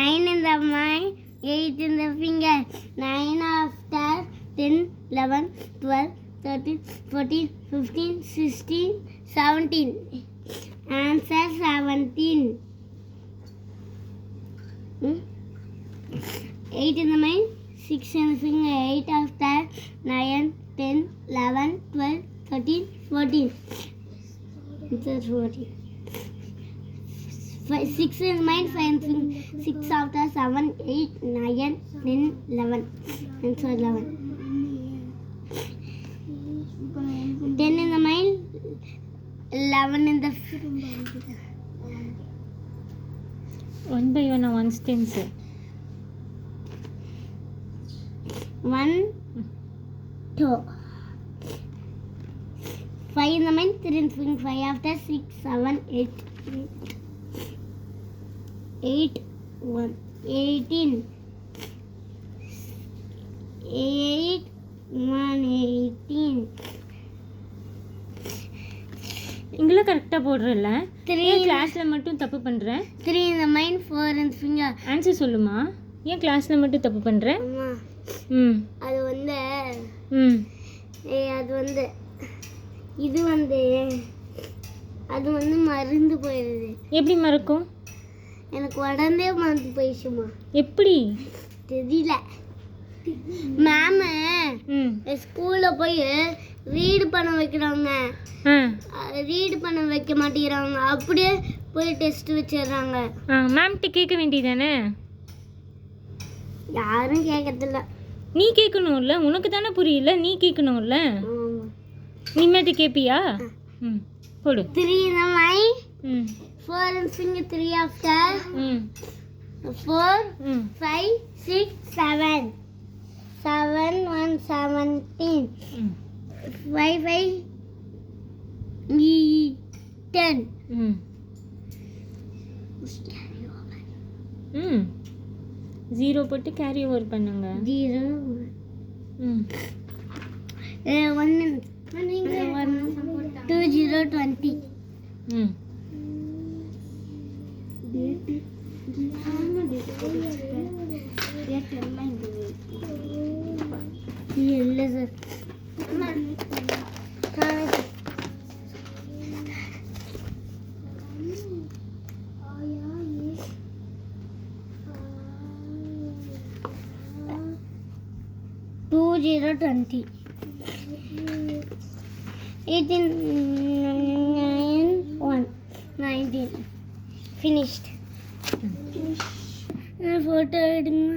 9 in the mind, 8 in the finger. 9 after 10, 11, 12, 13, 14, 15, 16, 17. Answer 17. 8 in the mind, 6 in the finger. 8 after 9, 10, 11, 12, 13, 14. Answer 14. 6 in the mind, 5 in the finger. 6 after 7, 8, 9, 10, 11. Answer 11. 10 in the mind, 11 in the 1 by 1 once tense. 1, 2. 5 in the mind, 3 in the finger. 5 after 6, 7, 8. 8, 1, 18. 8, 1, 18. இங்கெல்லாம் கரெக்டாக போடுறல 3 ஏன் கிளாஸில் மட்டும் தப்பு பண்ணுறேன்? 3 in the mind, 4 in the finger. Answer சொல்லுமா, ஏன் கிளாஸில் மட்டும் தப்பு பண்ணுறேன்? அம்மா ம் அது வந்து ம் அது வந்து இது வந்து அது வந்து மறந்து போயிடுது. எப்படி மறக்கும்? எனக்கு உடனே மறந்து போயிடுச்சுமா. எப்படி தெரியல. மேம் ம் ஸ்கூலில் போய் ரீடு பண்ண வைக்கிறாங்க. ஆ ரீடு பண்ண வைக்க மாட்டேங்கிறாங்க. அப்படியே போய் டெஸ்ட் வச்சிடுறாங்க. மேம்கிட்ட கேட்க வேண்டியதானே? யாரும் கேட்கறதில்ல. நீ கேட்கணும்ல, உனக்கு தானே புரியல, நீ கேட்கணும்ல. நீமேட்டு கேட்பியா? ம் போடு. 3 in the mind, ம் 4 in the finger. 3 after ம் 4, ம் 5, 6, 7. 7, 1, 17. ம் 5, 5, 10. ம் ம் 0 போட்டு கேரி ஓவர் பண்ணுங்க. 0, ம் 1, 2, 0, 20. ம் இல்லை சார். Two 0 20. 18 9 1 19. Finished. Photo எடுங்க.